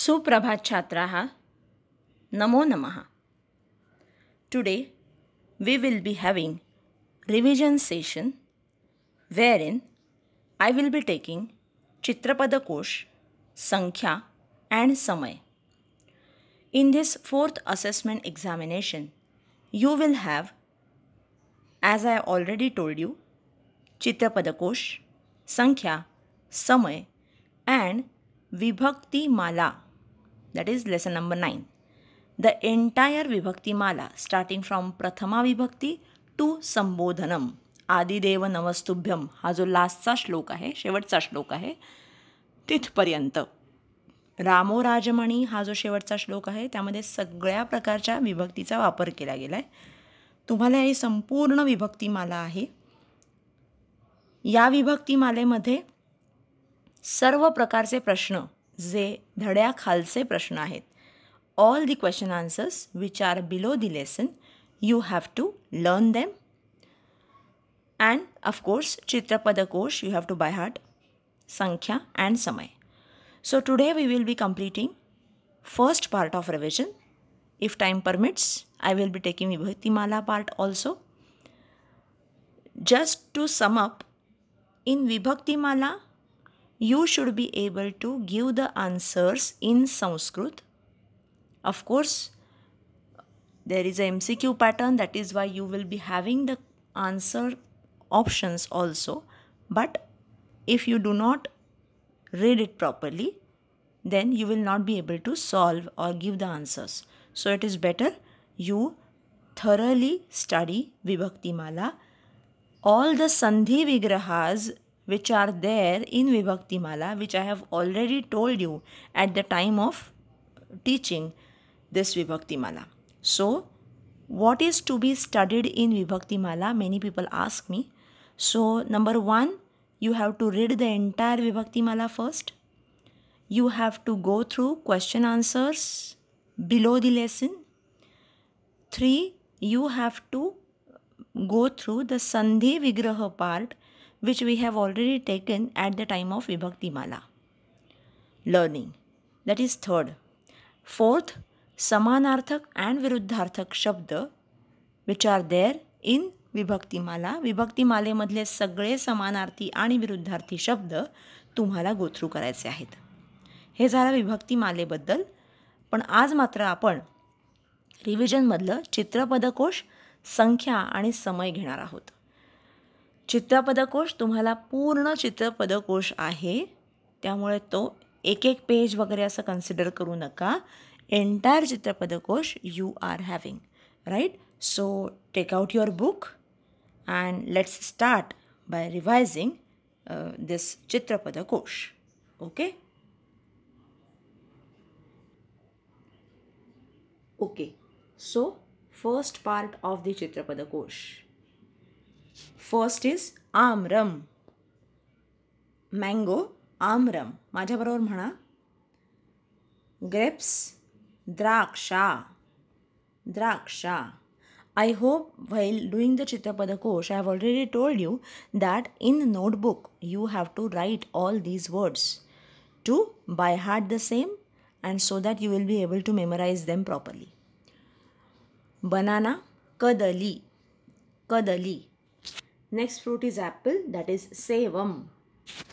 सुप्रभात छात्राः, नमो नमः. Today we will be having revision session wherein I will be taking Chitrapadakosh, Sankhya and Samay. In this fourth assessment examination, you will have, as I already told you, Chitrapadakosh, Sankhya, Samay and Vibhakti Mala. That is lesson number 9. The entire Vibhakti Mala starting from Prathama Vibhakti to Sambodhanam. आदिदेव नमस्तुभ्यम हा जो लास्टचा श्लोक आहे, शेवटचा श्लोक आहे, तिथपर्यंत. रामो राजमणी हा जो शेवटचा श्लोक आहे त्यामध्ये सगळ्या प्रकारच्या विभक्तीचा वापर केला गेला आहे. तुम्हाला ही संपूर्ण विभक्तीमाला आहे. या विभक्तीमालेमध्ये सर्व प्रकारचे प्रश्न जे धड्याखालचे प्रश्न आहेत, all the question answers which are below the lesson, you have to learn them. And of course, Chitrapadakosh you have to by heart, Sankhya and Samay. So today we will be completing first part of revision. If time permits, I will be taking Vibhakti Mala part also. Just to sum up, in Vibhakti Mala, you should be able to give the answers in Sanskrit. Of course, there is a MCQ pattern, that is why you will be having the answer options also. But if you do not read it properly, then you will not be able to solve or give the answers. So it is better you thoroughly study Vibhakti Mala. All the Sandhi Vigrahas which are there in Vibhakti Mala, which I have already told you at the time of teaching this Vibhakti Mala. So, what is to be studied in Vibhakti Mala? Many people ask me. So, number 1, you have to read the entire Vibhakti Mala first. You have to go through question answers below the lesson. 3, you have to go through the Sandhi Vigraha part, which we have already taken at the time of Vibhakti Mala learning. That is 3rd. 4th, Samanarthak and Viruddharthak Shabda which are there in Vibhakti Mala. Vibhakti Male मधले सगळे समानार्थी आणि विरुद्धार्थी शब्द तुम्हाला go through करायचे आहेत. हे झालं विभक्ती मालेबद्दल. पण आज मात्र आपण रिव्हिजनमधलं चित्रपदकोश, संख्या आणि समय घेणार आहोत. चित्रपदकोश तुम्हाला पूर्ण चित्रपदकोश आहे, त्यामुळे तो एक एक पेज वगैरे असं कन्सिडर करू नका. एंटायर चित्रपदकोश you are having, right? So take out your book and let's start by revising this चित्रपदकोश. Okay okay so first part of the चित्रपदकोश. फर्स्ट इज आम्रम, मँगो, आम्रम. माझ्याबरोबर म्हणा. ग्रेप्स, द्राक्षा, द्राक्षा. I hope while doing the Chitrapadakosh, I have already told you that in notebook you have to write all these words to by heart the same, and so that you will be able to memorize them properly. Banana, kadali, kadali. Next fruit is apple, that is sevam,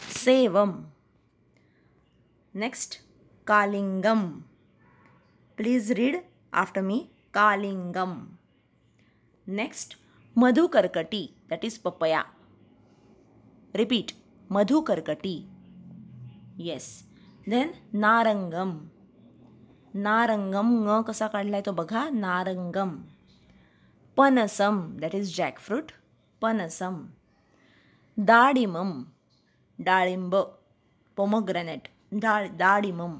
sevam. Next, kalingam. Please read after me, kalingam. Next, madhukarkati, that is papaya. Repeat, madhukarkati. Yes. Then narangam. नारंगम, ng कसा काढलाय तो बघा, नारंगम. पनसम, that is jackfruit, पनसम. दाडिमम, डाळिंब, pomegranate, दाडिमम.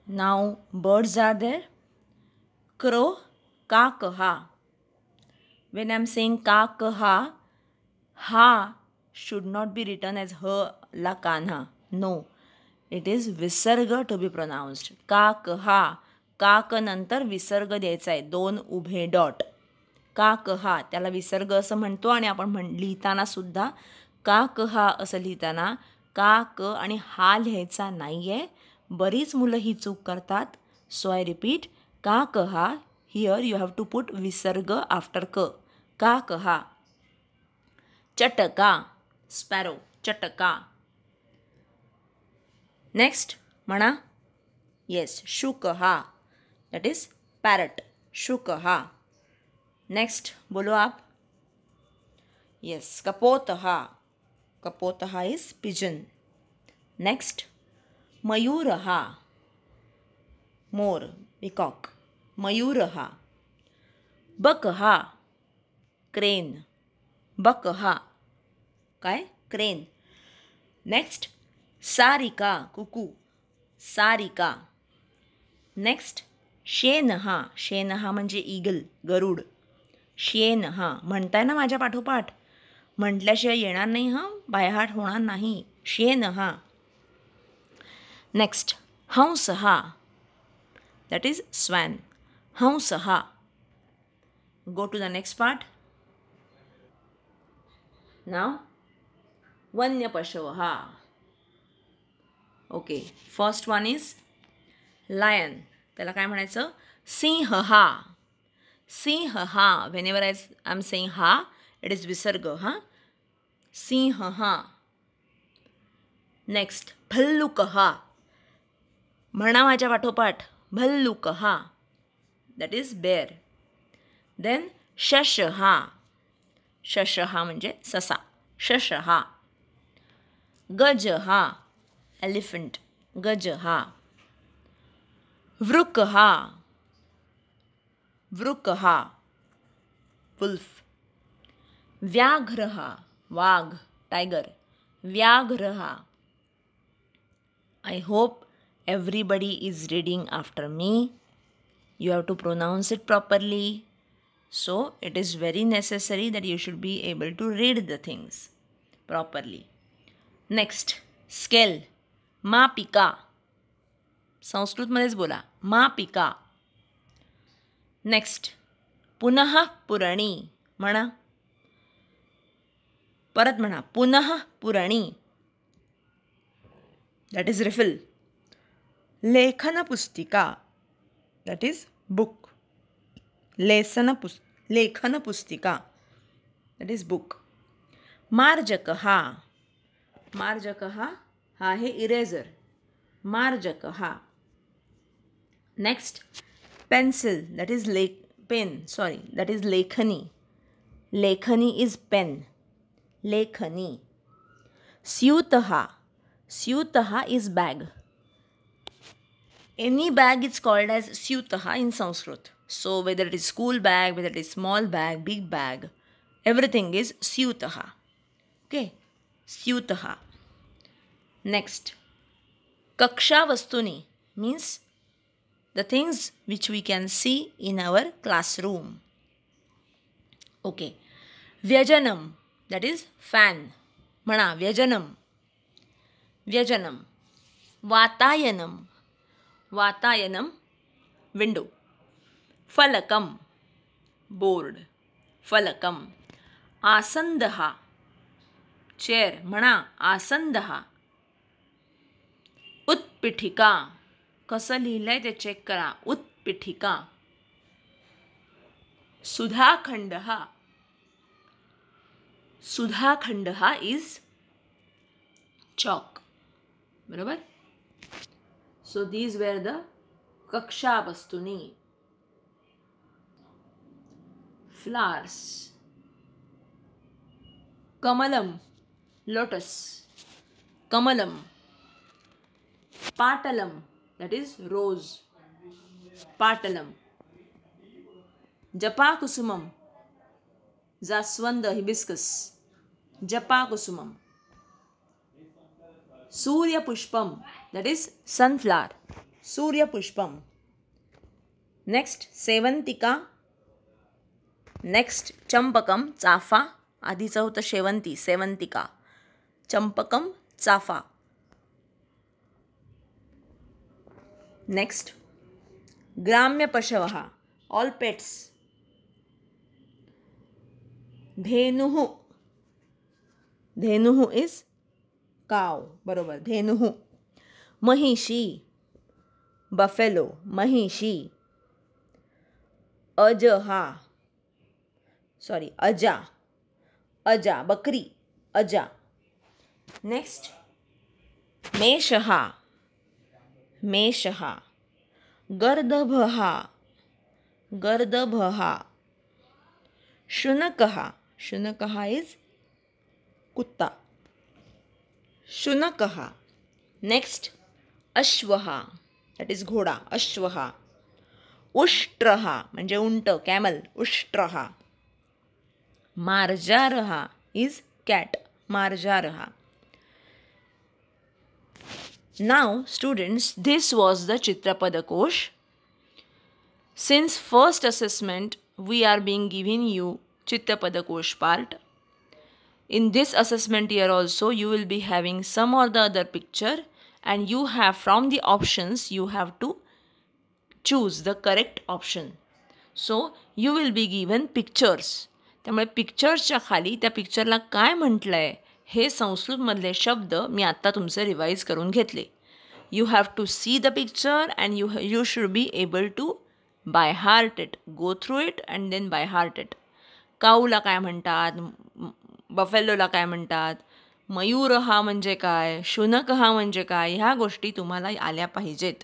Now birds are there. Crow, काकहा. When I am saying काकहा, ha should not be written as h la kanha. No, it is विसर्ग to be pronounced. काकहा. काक नंतर विसर्ग द्यायचा आहे, 2 उभे डॉट. काकहा त्याला विसर्ग असं म्हणतो. आणि आपण लिहिताना सुद्धा काकहा असं लिहिताना का क आणि हा लिहायचा नाही आहे, बरीच मुलं ही चूक करतात. सो आय रिपीट, का कहा. Here you have to put विसर्ग आफ्टर क. का कहा. चटका, स्पॅरो, चटका. नेक्स्ट म्हणा. येस, शुकहा, दॅट इज पॅरट, शुकहा. नेक्स्ट बोलो आप. येस, कपोतहा. कपोतहा इज पिजन. नेक्स्ट मयूरहा, मोर, पिकॉक, मयूरहा. बकहा, क्रेन, बकहा, काय, क्रेन. नेक्स्ट सारिका, कुकू, सारिका. नेक्स्ट शेनहा. शेनहा म्हणजे ईगल, गरुड, शेनहा. म्हणताय ना माझ्या पाठोपाठ, म्हटल्याशिवाय येणार नाही हां, बायहाट होणार नाही. शेनहा. नेक्स्ट हंसहा, दॅट इज स्वॅन, हंसहा. Go to the next part. Now वन्य पशवहा. Okay, first one is lion. त्याला काय म्हणायचं, सिंहहा. सिंहहा. व्हेनेवर आय एम सेइंग हा, इट इज विसर्ग हां. सिंहहा. नेक्स्ट भल्लुकहा. म्हणा माझ्या पाठोपाठ, भल्लुकहा, दॅट इज बेअर. देन शशहा. शशहा म्हणजे ससा, शशहा. गजहा, एलिफंट, गजहा. वृकहा. वृकहा, वुल्फ. व्याघ्रहा, वाघ, टायगर, व्याघ्रहा. I hope everybody is reading after me. You have to pronounce it properly. So it is very necessary that you should be able to read the things properly. Next, scale. मापिका. संस्कृतमध्येच बोला, मापिका. Next पुनः पुरणी. म्हणा, परत म्हणा, पुनः पुरणी, that is refill. लेखन पुस्तिका, that is book. लेखन पुस्तिका, दॅट इज बुक. मार्जकहा. मार्जकहा हा आहे इरेझर, मार्जकहा. Next pencil, that is pen, sorry, that is लेखनी. लेखनी इज पेन, लेखनी. स्यूतहा. स्यूतहा is bag. Any bag is called as syutaha in Sanskrit. So whether it is school bag, whether it is small bag, big bag, everything is syutaha. Okay, syutaha. Next, kaksha vastuni means the things which we can see in our classroom. Okay, vyajanam, that is fan. म्हणा, व्यजनम, व्यजनम. वातायनम. वातायनम, window. फलकम, board, फलकम. आसंदहा, chair. म्हणा, आसंदहा. उत्पीठिका. कसं लिहिलंय ते check करा, उत्पीठिका. सुधाखंडहा. सुधाखंडहा is chalk. बरोबर. So these were the kaksha vastuni. Flowers. Kamalam, lotus. Kamalam. Patalam, that is rose. Patalam. Japakusumam, jaswanda, hibiscus. Japakusumam. Surya Pushpam, that is sunflower. Surya Pushpam. Next, Sevantika. Next, Champakam, चाफा. आधीचं होतं शेवंती, सेवंतिका. चंपकम, चाफा. Next, ग्राम्य पशवः, all pets. धेनुः. धेनुः is काव. बरोबर, धेनुः. महिषी, बफेलो महिषी. अजहा सॉरी अजा अजा बकरी अजा. नेक्स्ट मेषहा मेषहा. गर्दभहा गर्दभहा. शुनकहा शुनकहा इज कुत्ता शुनकहा. नेक्स्ट अश्वहा दॅट इज घोडा अश्वहा. उष्ट्रहा म्हणजे उंट कॅमल उष्ट्रहा. मार्जारहा इज कॅट मार्जारहा. Now students, this was the Chitrapadakosh. Since first assessment we are being given you Chitrapadakosh part. In this assessment year also you will be having some or the other picture, and you have from the options you have to choose the correct option. So you will be given pictures. त्यामुळे पिक्चर्सच्या खाली त्या पिक्चरला काय म्हटलं आहे हे संस्कृतमधले शब्द मी आत्ता तुमचे रिवाईज करून घेतले. You have to see the picture and you should be able to by heart it. Go through it and then by heart it. काऊला काय म्हणतात, बफेलोला काय म्हणतात, मयूर हा म्हणजे काय, शुनक हा म्हणजे काय, ह्या गोष्टी तुम्हाला आल्या पाहिजेत.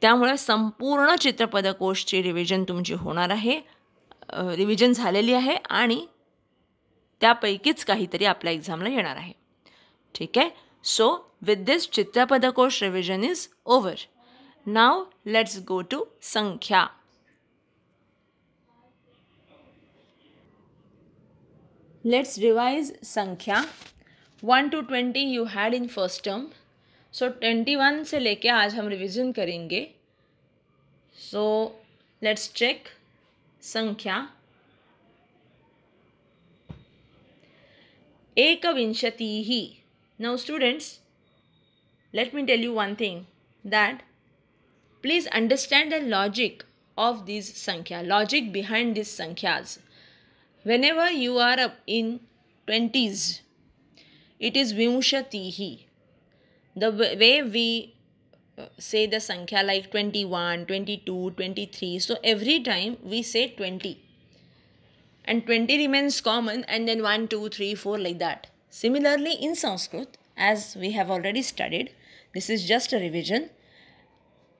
त्यामुळे संपूर्ण चित्रपदकोशची रिव्हिजन तुमची होणार आहे. रिव्हिजन झालेली आहे आणि त्यापैकीच काहीतरी आपल्या एक्झामला येणार आहे. ठीक आहे. सो विथ दिस चित्रपदकोश revision is over. Now let's go to संख्या. लेट्स रिवाइज संख्या. 1 to 20 you had in first term. So 21 से लेके आज हम रिविज़न करेंगे. सो लेट्स चेक संख्या. एकविंशतिः. Now students, let me tell you one thing, that please understand the logic of these sankhya, logic behind these sankhya's. Whenever you are up in 20s, it is vimshatihi. The way we say the sankhya like 21, 22, 23, so every time we say 20. And 20 remains common, and then 1, 2, 3, 4 like that. Similarly in Sanskrit, as we have already studied, this is just a revision,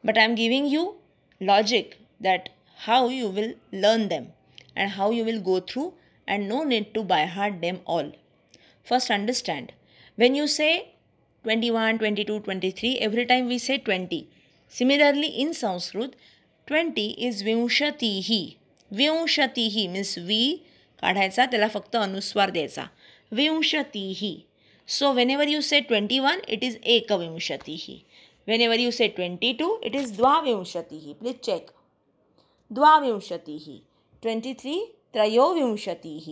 but I am giving you logic that how you will learn them and how you will go through, and no need to by heart them all. First understand, when you say 21, 22, 23, every time we say 20. Similarly in Sanskrit, 20 is vimshatihi. विंशतिः means we काढायचा, त्याला फक्त अनुस्वार द्यायचा. विंशतिः. सो whenever you say 21 it is एकविंशतिः. Whenever you say 22 it is द्वाविंशतिः. Please check. द्वाविंशतिः. 23 त्रयोविंशतिः.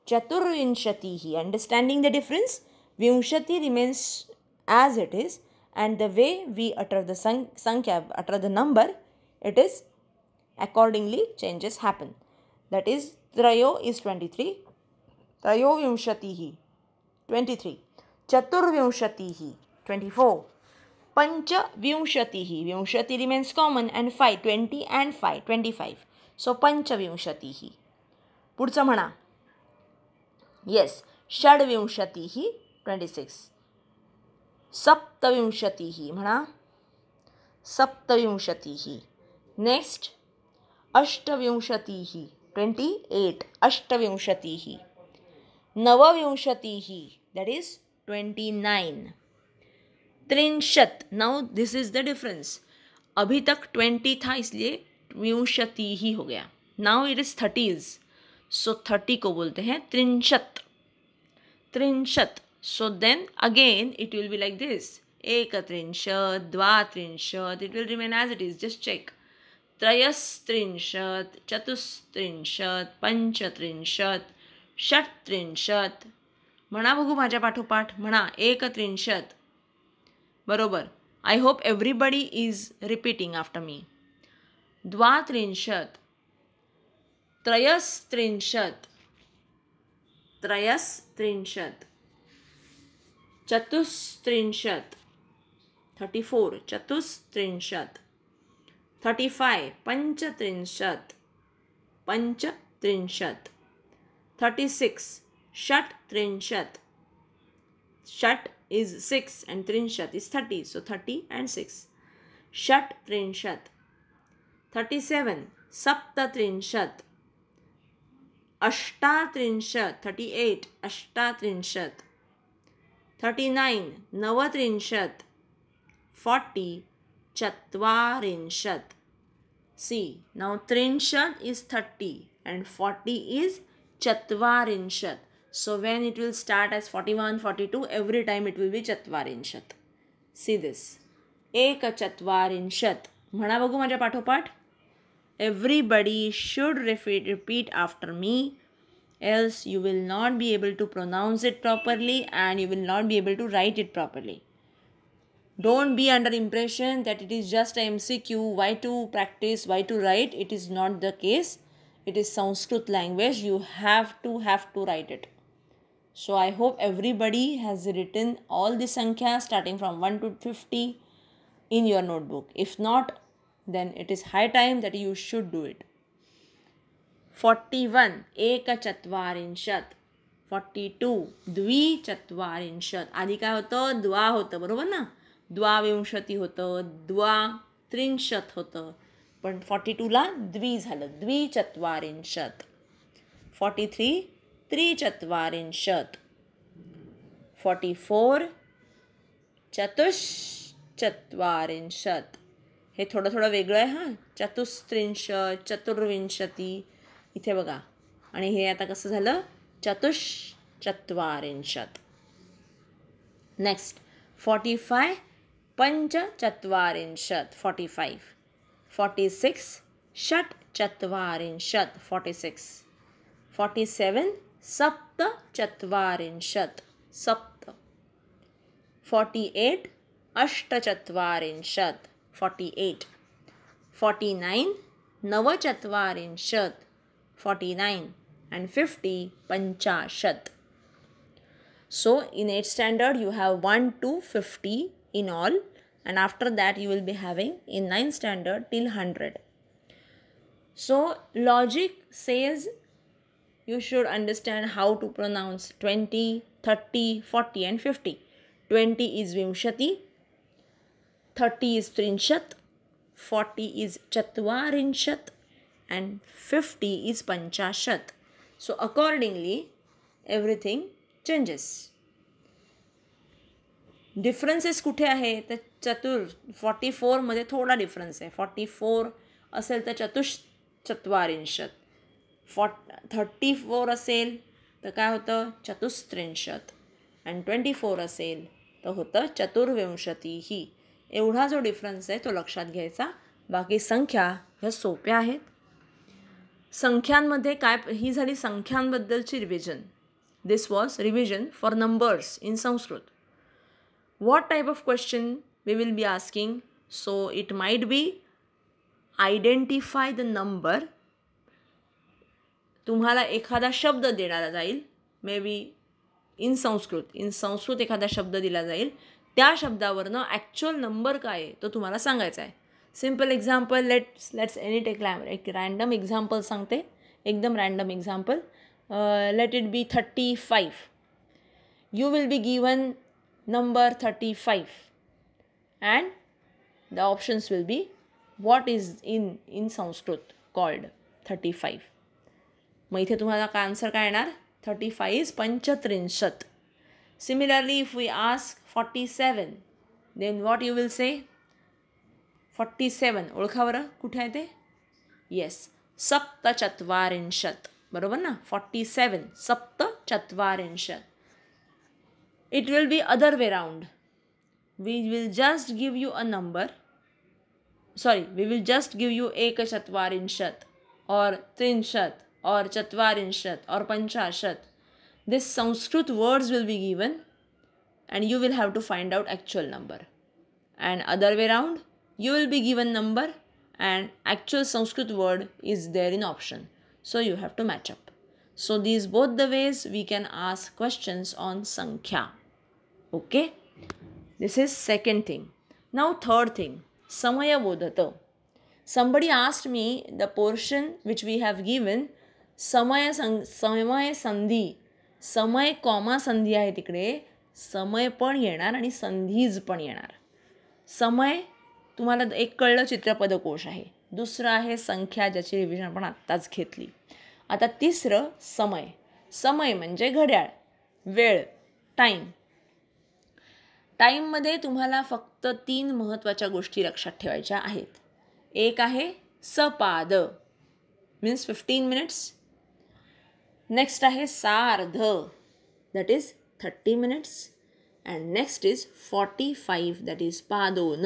चतुर्विंशतिः. Understanding the difference. विंशति remains as it is, and the way we utter the sankhya, utter the number, it is accordingly changes happen. That is, trayo is 23, trayovinshatihi 23, chaturvinshatihi 24, panchavinshatihi, vinshati remains common, and 5, 20 and 5, 25. So panchavinshatihi. पुढचं म्हणा. Yes, षड्विंशतिः 26. सप्तविंशतिः म्हणा. सप्तविंशतिः. Next अष्टविंशतिः 28. अष्टविंशतिः. नवविंशतिः that is 29. त्रिंशत्. Now this is the difference. अभी तक 20 था इसलिए विंशति ही हो गया. Now it is 30s. सो 30 को बोलते हैं त्रिंशत्. त्रिंशत्. So then again it will be like this. Ekatrinshad, dvatrinshad, it will remain as it is. Just check. Trayastrinshad, chatustrinshad, panchatrinshad, षट्त्रिंशत्. म्हणा बघू माझ्या पाठोपाठ. म्हणा एकत्रिंशत्. बरोबर. I hope everybody is repeating after me. द्वात्रिंशत्. त्रयस्त्रिंशत्. त्रयस्त्रिंशत्. चतुस्त्रिंशत्. 34 चतुस्त्रिंशत्, 35 पञ्चत्रिंशत्, पञ्चत्रिंशत्, 36 षट्त्रिंशत्, षट् is 6 and त्रिंशत् is 30, so 30 and 6, षट्त्रिंशत्, 37 सप्तत्रिंशत्, अष्टात्रिंशत्, 38 अष्टात्रिंशत्, 39 नवत्रिंशत्, 40 चत्वारिंशत्. See, now त्रिंशत् is 30 and 40 is चत्वारिंशत्. So when it will start as 41, 42, every time it will be चत्वारिंशत्. See this. एकचत्वारिंशत्. म्हणा बघू माझ्या पाठोपाठ. Everybody should repeat after me, else you will not be able to pronounce it properly and you will not be able to write it properly. Don't be under impression that it is just a MCQ, why to practice, why to write. It is not the case. It is Sanskrit language. You have to write it. So I hope everybody has written all the Sankhya starting from 1 to 50 in your notebook. If not, then it is high time that you should do it. 41 एकचत्वारिंशत्, 42 द्विचत्वारिंशत्. आधी काय होतं? द्वा होतं, बरोबर ना? द्वाविंशती होतं, द्वात्रिंशत् होतं, पण 42ला द्वि झालं, द्विचत्वारिंशत्. 43 त्रिचत्वारिंशत्, 44 चतुश्चत्वारिंशत्. हे थोडं थोडं वेगळं आहे हां. चतुस्त्रिंशत्, चतुर्विंशती इथे बघा. आणि हे आता कसं झालं? चतुश्चत्वारिंशत्. नेक्स्ट 45 पञ्चचत्वारिंशत्, 45. 46 षट्चत्वारिंशत्, 46. 47 सप्तचत्वारिंशत्, सप्त. 48 अष्टचत्वारिंशत्, 48. 49 नवचत्वारिंशत्, 49. And 50 पंचाशत्. So in 8th standard you have 1 to 50 in all, and after that you will be having in 9th standard till 100. So logic says you should understand how to pronounce 20, 30, 40 and 50. 20 is vimshati, 30 is trinshat, 40 is chatwarinshat and 50 is panchashat. So accordingly everything changes. Differences कुठे आहे? तर 44 मध्ये थोडा difference आहे. 44 असेल तर चतुश्चत्वारिंशत्, 34 असेल तर काय होतं? चतुस्त्रिंशत्. आणि 24 असेल तर होतं चतुर्विंशतीही. एवढा जो डिफरन्स आहे तो लक्षात घ्यायचा. बाकी संख्या ह्या सोप्या आहेत. संख्यांमध्ये काय, ही झाली संख्यांबद्दलची revision. This was revision for numbers in Sanskrit. What type of question we will be asking? So it might be identify the number. तुम्हाला एखादा शब्द देण्याला जाईल, मे बी इन संस्कृत एखादा शब्द दिला जाईल. त्या शब्दावरनं ॲक्च्युअल नंबर काय आहे तो तुम्हाला सांगायचा आहे. Simple example, let's any take एक रँडम एक्झाम्पल सांगते, एकदम random example. Let it be 35. You will be given number 35 and the options will be what is in Sanskrit called 35. मग इथे तुम्हाला काय आन्सर काय येणार? 35 is पंचत्रिंशत्. Similarly, if we ask 47, then what you will say? 47 ओळखा बरं कुठे आहे ते? येस, सप्तचत्वारिंशत्. बरोबर ना? 47 सप्तचत्वारिंशत्. It will be other way round. We will just give you a number. We will just give you ekachatvarinshат or trinshat or chatvarinshат or panchashat. This Sanskrit words will be given and you will have to find out actual number. And other way round, you will be given number and actual Sanskrit word is there in option. So you have to match up. So these both the ways we can ask questions on Sankhya. Okay, this is second thing. Now third thing, samaya bodhata. Somebody asked me the portion which we have given, समय संधी, समय comma संधी आहे तिकडे, समय पण येणार आणि संधीज पण येणार. समय तुम्हाला एक कळलं चित्रपदकोश आहे, दुसरं आहे संख्या ज्याची रिव्हिजन आपण आत्ताच घेतली. आता तिसरं समय. समय म्हणजे घड्याळ, वेळ, टाईम. टाईममध्ये तुम्हाला फक्त 3 महत्त्वाच्या गोष्टी लक्षात ठेवायच्या आहेत. एक आहे सपाद मीन्स 15 मिनिट्स. नेक्स्ट आहे सार्ध that is 30 minutes. And next is 45 that is पादोन.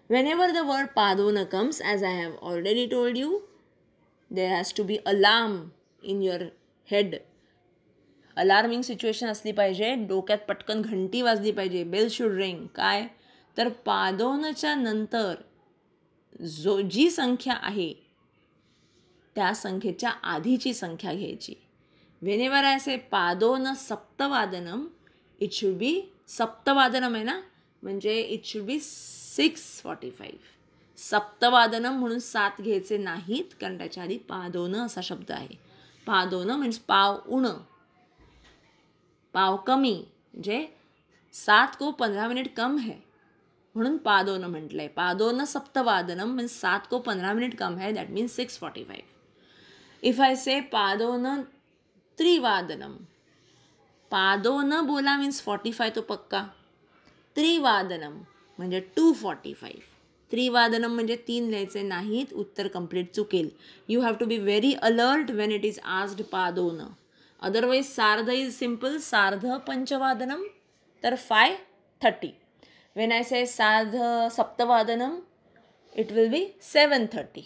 Whenever the word padona comes, as I have already told you, there has to be alarm in your head. Alarming situation असली पाहिजे, डोक्यात पटकन घंटी वाजली पाहिजे, बेल शुड रिंग. काय तर पादोनच्या नंतर जी संख्या आहे त्या संख्येच्या आधीची संख्या घ्यायची. व्हेनेवर आय से पादोन सप्तवादनम, इट शुड बी सप्तवादनम आहे ना, म्हणजे इट शुड बी 6:45. सप्तवादनम म्हणून 7 घ्यायचे नाहीत, कारण त्याच्या आधी पादोन असा शब्द आहे. पादोन मीन्स पाव उण, पाव कमी, म्हणजे 7 को 15 मिनिट कम है म्हणून पादोन म्हटलंय. पादोन सप्तवादनम मीन्स 7 को 15 मिनिट कम है, दॅट मीन्स 6:45. इफ आय से पादोन त्रिवादनम, पादोन बोला मीन्स 45 तो पक्का, त्रिवादनम म्हणजे 2:45. त्रिवादनम म्हणजे 3 लिहायचे नाहीत, उत्तर कंप्लीट चुकेल. You have to be very alert when it is asked पादोन. अदरवाईज सार्ध इज सिम्पल, सार्ध पंचवादनम तर 5:30. When I say सार्ध सप्तवादनम, it will be 7:30.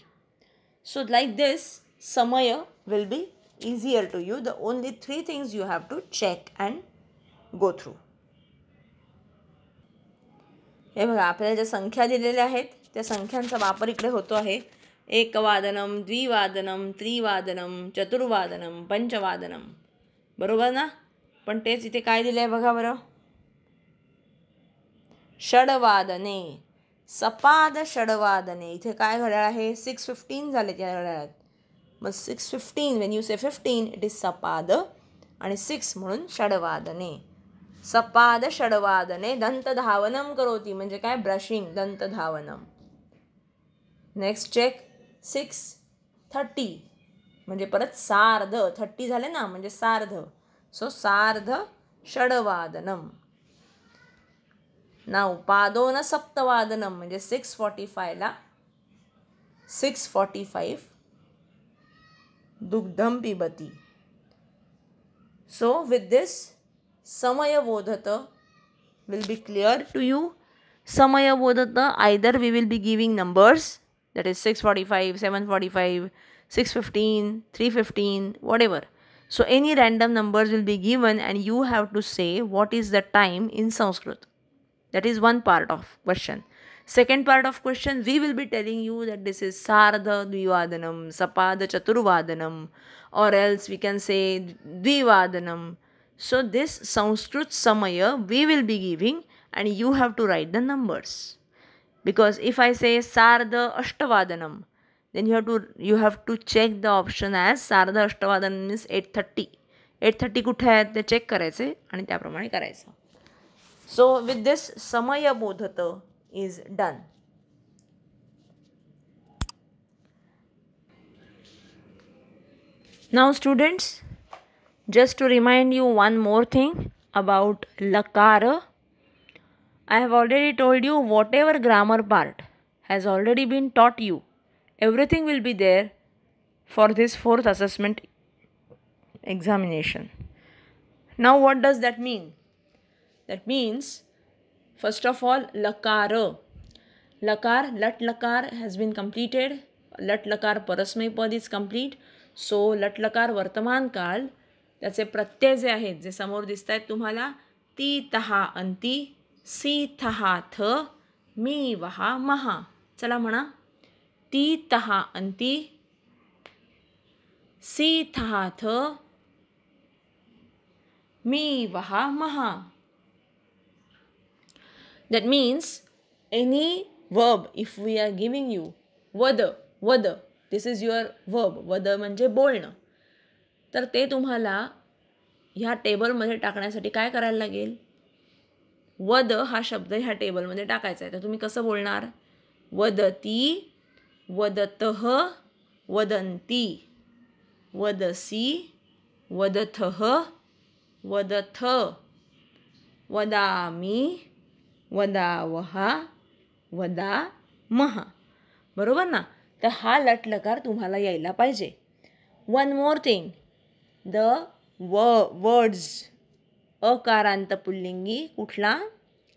So like this, samaya will be easier to you. The only 3 things you have to check and go through. हे बघा, आपल्याला ज्या संख्या दिलेल्या आहेत त्या संख्यांचा वापर इकडे होतो आहे. एकवादनम, द्विवादनम, त्रिवादनम, चतुर्वादनम, पंचवादनम. बरोबर ना? पण तेच इथे काय दिलं आहे बघा बरं. षडवादने, सपाद षडवादने. इथे काय घड्याळ आहे, 6:15 झाले त्या घड्याळात. मग 6:15 वेन यू से 15 इट इज सपाद आणि 6 म्हणून षडवादने. सपाद षडवादने दंतधावनम करोती म्हणजे काय, ब्रशिंग, दंतधावनम. नेक्स्ट चेक 6:30 म्हणजे परत सार्ध, 30 झाले ना म्हणजे सार्ध. सो सार्ध षडवादनम. नाव पादोन सप्तवादनम म्हणजे 6:45ला 6:45 दुग्धम पिबती. सो विथ दिस समयबोधत will be clear to you. समयबोधत either we will be giving numbers, that is 6:45, 7:45, 6:15, 3:15, whatever. So any random numbers will be given and you have to say what is the time in Sanskrit. That is one part of question. Second part of question, we will be telling you that this is Sardha Dvivadanam, Sapada Chaturvadanam, or else we can say Dvivadanam. So this Sanskrit Samaya we will be giving and you have to write the numbers. Because if I say Sardha Ashtavadanam, then you have to check the option as Sardha Ashtavadanam means 8:30. 8:30 कुठे आहेत ते check करायचे आणि त्याप्रमाणे करायचं. So with this samaya bodhata is done. Now students, just to remind you one more thing about lakara. I have already told you whatever grammar part has already been taught you. Everything will be there for this 4th assessment examination. Now what does that mean? That means, first of all, lakara. Lakar, lat lakar has been completed. Lat lakar parasmay pad is complete. So lat lakar वर्तमान काळ, त्याचे प्रत्यय जे आहेत जे समोर दिसत आहेत तुम्हाला, ती तहा अंती, सी थहा थ, मी वहा महा. चला म्हणा, ती तहा अंती, सी थहा थ, मी वहा महा. That means any verb, if we are giving you वद, वद, this is your verb, वद म्हणजे बोलणं, तर ते तुम्हाला ह्या टेबलमध्ये टाकण्यासाठी काय करायला लागेल? वद हा शब्द ह्या टेबलमध्ये टाकायचा आहे. तर तुम्ही कसं बोलणार? वदती, वदतः, वदंती, वदसी, वदथः, वदथ, वदामी, वदावहा, वदामहा. बरोबर ना? तर हा लटलकार तुम्हाला यायला पाहिजे. One more thing, the words, अकारांत पुल्लिंगी कुठला?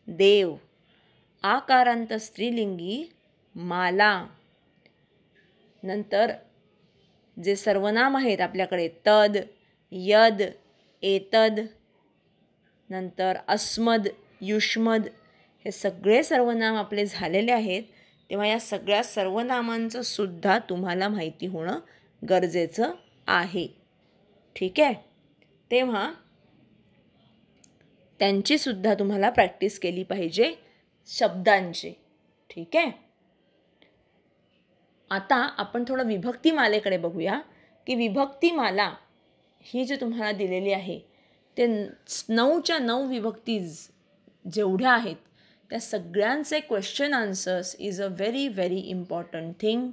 देव. आकारांत स्त्रीलिंगी माला. नंतर जे सर्वनाम आहेत आपल्याकडे तद, यद, एतद, नंतर अस्मद, युष्मद, हे सगळे सर्वनाम आपले झालेले आहेत. तेव्हा या सगळ्या सर्वनामांचं सुद्धा तुम्हाला माहिती होणं गरजेचं आहे. ठीक आहे? तेव्हा त्यांचीसुद्धा तुम्हाला प्रॅक्टिस केली पाहिजे शब्दांची. ठीक आहे? आता आपण थोडं विभक्तीमालेकडे बघूया की विभक्तीमाला ही जी तुम्हाला दिलेली आहे ते 9च्या 9 विभक्तीज जेवढ्या आहेत त्या सगळ्यांचे question answers is a very very important thing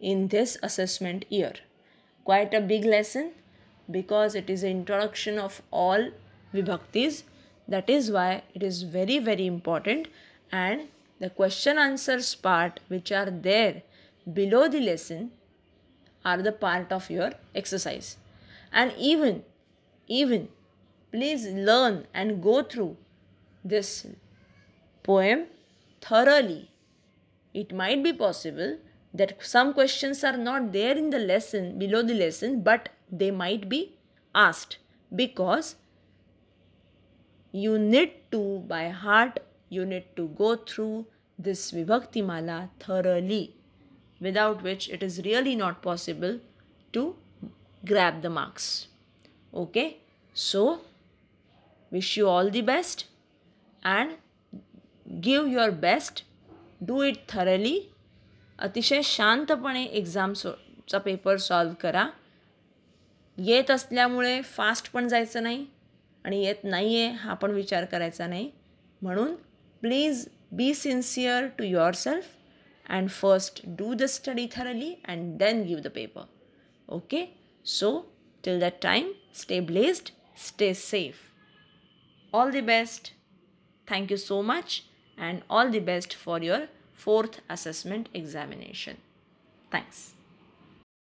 in this assessment year. Quite a big lesson because it is an introduction of all vibhaktis. That is why it is very very important, and the question answers part which are there below the lesson are the part of your exercise. And even please learn and go through this poem thoroughly. It might be possible that some questions are not there in the lesson, below the lesson, but they might be asked because you need to, by heart, you need to go through this Vibhakti Mala thoroughly, without which it is really not possible to grab the marks. Okay? So, wish you all the best and give your best. Do it thoroughly. अतिशय शांतपणे एक्झामचा paper solve करा. येत असल्यामुळे fast पण जायचं नाही आणि येत नाही आहे हा पण विचार करायचा नाही. म्हणून please be sincere to yourself and first do the study thoroughly and then give the paper. Okay? So till that time stay blessed, stay safe. All the best. Thank you so much and all the best for your 4th assessment examination. Thanks.